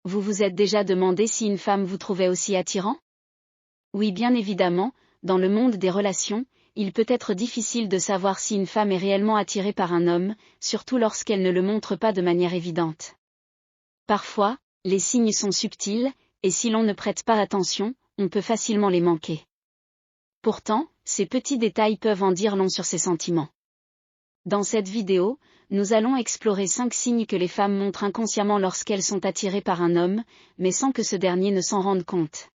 Vous vous êtes déjà demandé si une femme vous trouvait aussi attirant? Oui, bien évidemment, dans le monde des relations, il peut être difficile de savoir si une femme est réellement attirée par un homme, surtout lorsqu'elle ne le montre pas de manière évidente. Parfois, les signes sont subtils, et si l'on ne prête pas attention, on peut facilement les manquer. Pourtant, ces petits détails peuvent en dire long sur ses sentiments. Dans cette vidéo, nous allons explorer 5 signes que les femmes montrent inconsciemment lorsqu'elles sont attirées par un homme, mais sans que ce dernier ne s'en rende compte.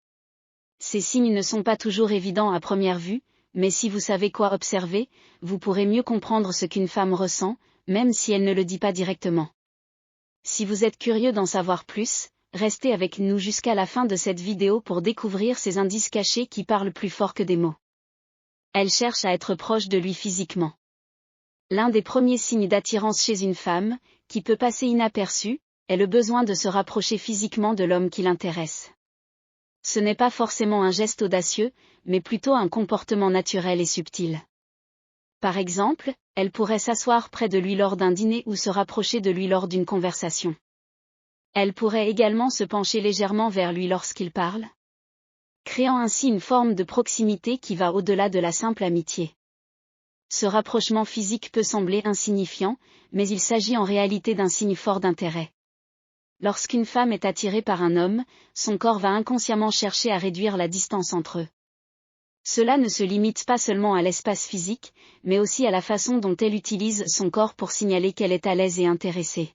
Ces signes ne sont pas toujours évidents à première vue, mais si vous savez quoi observer, vous pourrez mieux comprendre ce qu'une femme ressent, même si elle ne le dit pas directement. Si vous êtes curieux d'en savoir plus, restez avec nous jusqu'à la fin de cette vidéo pour découvrir ces indices cachés qui parlent plus fort que des mots. Elle cherche à être proche de lui physiquement. L'un des premiers signes d'attirance chez une femme, qui peut passer inaperçu, est le besoin de se rapprocher physiquement de l'homme qui l'intéresse. Ce n'est pas forcément un geste audacieux, mais plutôt un comportement naturel et subtil. Par exemple, elle pourrait s'asseoir près de lui lors d'un dîner ou se rapprocher de lui lors d'une conversation. Elle pourrait également se pencher légèrement vers lui lorsqu'il parle, créant ainsi une forme de proximité qui va au-delà de la simple amitié. Ce rapprochement physique peut sembler insignifiant, mais il s'agit en réalité d'un signe fort d'intérêt. Lorsqu'une femme est attirée par un homme, son corps va inconsciemment chercher à réduire la distance entre eux. Cela ne se limite pas seulement à l'espace physique, mais aussi à la façon dont elle utilise son corps pour signaler qu'elle est à l'aise et intéressée.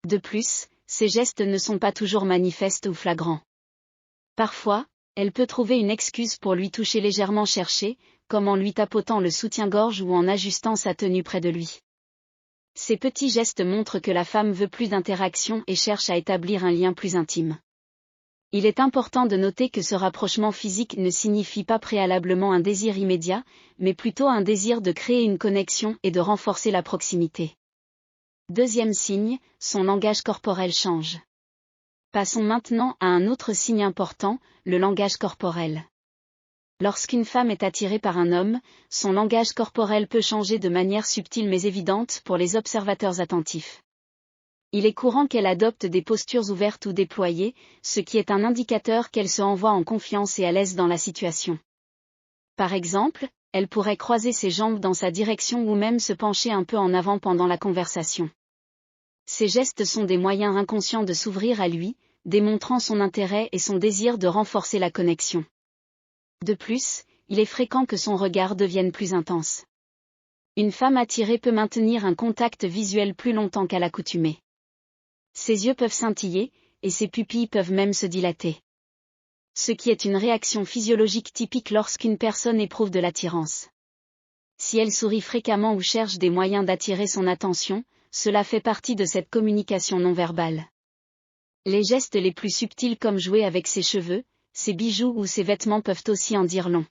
De plus, ces gestes ne sont pas toujours manifestes ou flagrants. Parfois, elle peut trouver une excuse pour lui toucher légèrement chercher, comme en lui tapotant le soutien-gorge ou en ajustant sa tenue près de lui. Ces petits gestes montrent que la femme veut plus d'interaction et cherche à établir un lien plus intime. Il est important de noter que ce rapprochement physique ne signifie pas préalablement un désir immédiat, mais plutôt un désir de créer une connexion et de renforcer la proximité. Deuxième signe, son langage corporel change. Passons maintenant à un autre signe important, le langage corporel. Lorsqu'une femme est attirée par un homme, son langage corporel peut changer de manière subtile mais évidente pour les observateurs attentifs. Il est courant qu'elle adopte des postures ouvertes ou déployées, ce qui est un indicateur qu'elle se envoie en confiance et à l'aise dans la situation. Par exemple, elle pourrait croiser ses jambes dans sa direction ou même se pencher un peu en avant pendant la conversation. Ces gestes sont des moyens inconscients de s'ouvrir à lui, démontrant son intérêt et son désir de renforcer la connexion. De plus, il est fréquent que son regard devienne plus intense. Une femme attirée peut maintenir un contact visuel plus longtemps qu'à l'accoutumée. Ses yeux peuvent scintiller, et ses pupilles peuvent même se dilater. Ce qui est une réaction physiologique typique lorsqu'une personne éprouve de l'attirance. Si elle sourit fréquemment ou cherche des moyens d'attirer son attention, cela fait partie de cette communication non verbale. Les gestes les plus subtils comme jouer avec ses cheveux, ses bijoux ou ses vêtements peuvent aussi en dire long.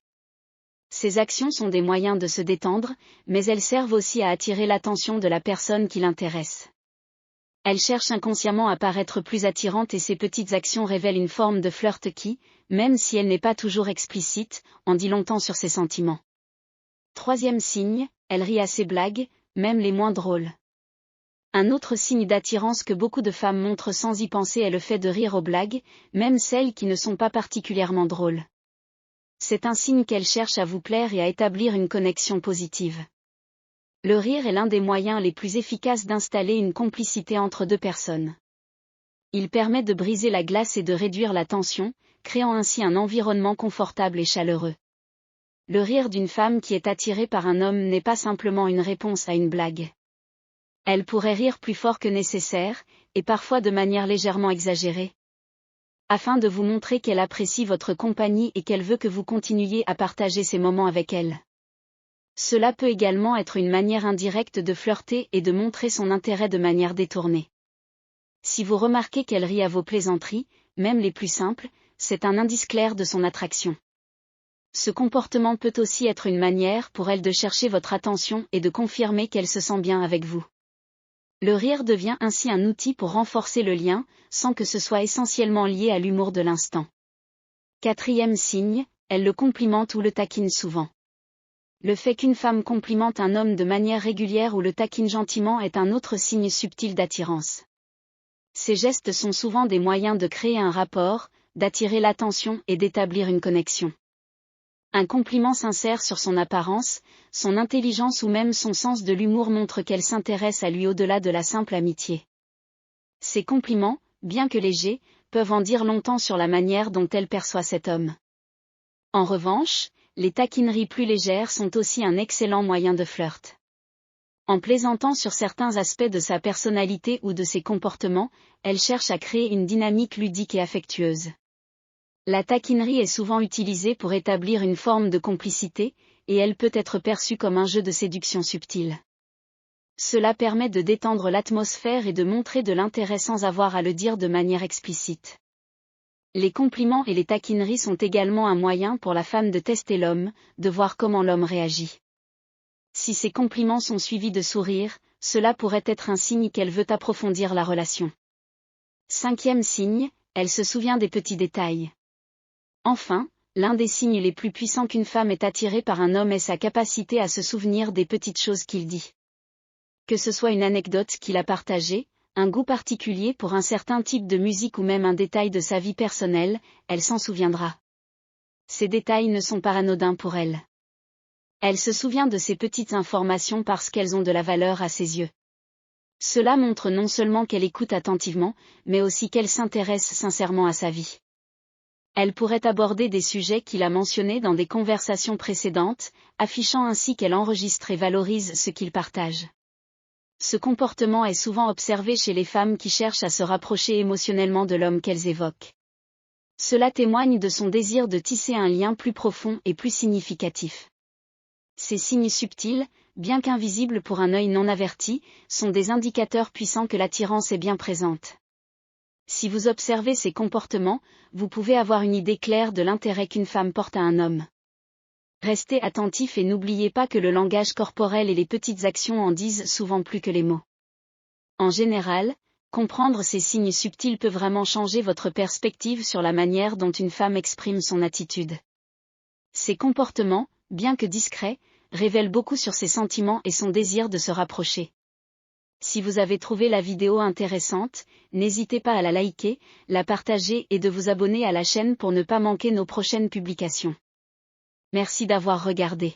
Ces actions sont des moyens de se détendre, mais elles servent aussi à attirer l'attention de la personne qui l'intéresse. Elle cherche inconsciemment à paraître plus attirante et ces petites actions révèlent une forme de flirt qui, même si elle n'est pas toujours explicite, en dit longtemps sur ses sentiments. Troisième signe, elle rit à ses blagues, même les moins drôles. Un autre signe d'attirance que beaucoup de femmes montrent sans y penser est le fait de rire aux blagues, même celles qui ne sont pas particulièrement drôles. C'est un signe qu'elle cherche à vous plaire et à établir une connexion positive. Le rire est l'un des moyens les plus efficaces d'installer une complicité entre deux personnes. Il permet de briser la glace et de réduire la tension, créant ainsi un environnement confortable et chaleureux. Le rire d'une femme qui est attirée par un homme n'est pas simplement une réponse à une blague. Elle pourrait rire plus fort que nécessaire, et parfois de manière légèrement exagérée, afin de vous montrer qu'elle apprécie votre compagnie et qu'elle veut que vous continuiez à partager ces moments avec elle. Cela peut également être une manière indirecte de flirter et de montrer son intérêt de manière détournée. Si vous remarquez qu'elle rit à vos plaisanteries, même les plus simples, c'est un indice clair de son attraction. Ce comportement peut aussi être une manière pour elle de chercher votre attention et de confirmer qu'elle se sent bien avec vous. Le rire devient ainsi un outil pour renforcer le lien, sans que ce soit essentiellement lié à l'humour de l'instant. Quatrième signe, elle le complimente ou le taquine souvent. Le fait qu'une femme complimente un homme de manière régulière ou le taquine gentiment est un autre signe subtil d'attirance. Ces gestes sont souvent des moyens de créer un rapport, d'attirer l'attention et d'établir une connexion. Un compliment sincère sur son apparence, son intelligence ou même son sens de l'humour montre qu'elle s'intéresse à lui au-delà de la simple amitié. Ces compliments, bien que légers, peuvent en dire longtemps sur la manière dont elle perçoit cet homme. En revanche, les taquineries plus légères sont aussi un excellent moyen de flirt. En plaisantant sur certains aspects de sa personnalité ou de ses comportements, elle cherche à créer une dynamique ludique et affectueuse. La taquinerie est souvent utilisée pour établir une forme de complicité, et elle peut être perçue comme un jeu de séduction subtil. Cela permet de détendre l'atmosphère et de montrer de l'intérêt sans avoir à le dire de manière explicite. Les compliments et les taquineries sont également un moyen pour la femme de tester l'homme, de voir comment l'homme réagit. Si ces compliments sont suivis de sourires, cela pourrait être un signe qu'elle veut approfondir la relation. 5e signe, elle se souvient des petits détails. Enfin, l'un des signes les plus puissants qu'une femme est attirée par un homme est sa capacité à se souvenir des petites choses qu'il dit. Que ce soit une anecdote qu'il a partagée, un goût particulier pour un certain type de musique ou même un détail de sa vie personnelle, elle s'en souviendra. Ces détails ne sont pas anodins pour elle. Elle se souvient de ces petites informations parce qu'elles ont de la valeur à ses yeux. Cela montre non seulement qu'elle écoute attentivement, mais aussi qu'elle s'intéresse sincèrement à sa vie. Elle pourrait aborder des sujets qu'il a mentionnés dans des conversations précédentes, affichant ainsi qu'elle enregistre et valorise ce qu'il partage. Ce comportement est souvent observé chez les femmes qui cherchent à se rapprocher émotionnellement de l'homme qu'elles évoquent. Cela témoigne de son désir de tisser un lien plus profond et plus significatif. Ces signes subtils, bien qu'invisibles pour un œil non averti, sont des indicateurs puissants que l'attirance est bien présente. Si vous observez ces comportements, vous pouvez avoir une idée claire de l'intérêt qu'une femme porte à un homme. Restez attentif et n'oubliez pas que le langage corporel et les petites actions en disent souvent plus que les mots. En général, comprendre ces signes subtils peut vraiment changer votre perspective sur la manière dont une femme exprime son attitude. Ces comportements, bien que discrets, révèlent beaucoup sur ses sentiments et son désir de se rapprocher. Si vous avez trouvé la vidéo intéressante, n'hésitez pas à la liker, la partager et de vous abonner à la chaîne pour ne pas manquer nos prochaines publications. Merci d'avoir regardé.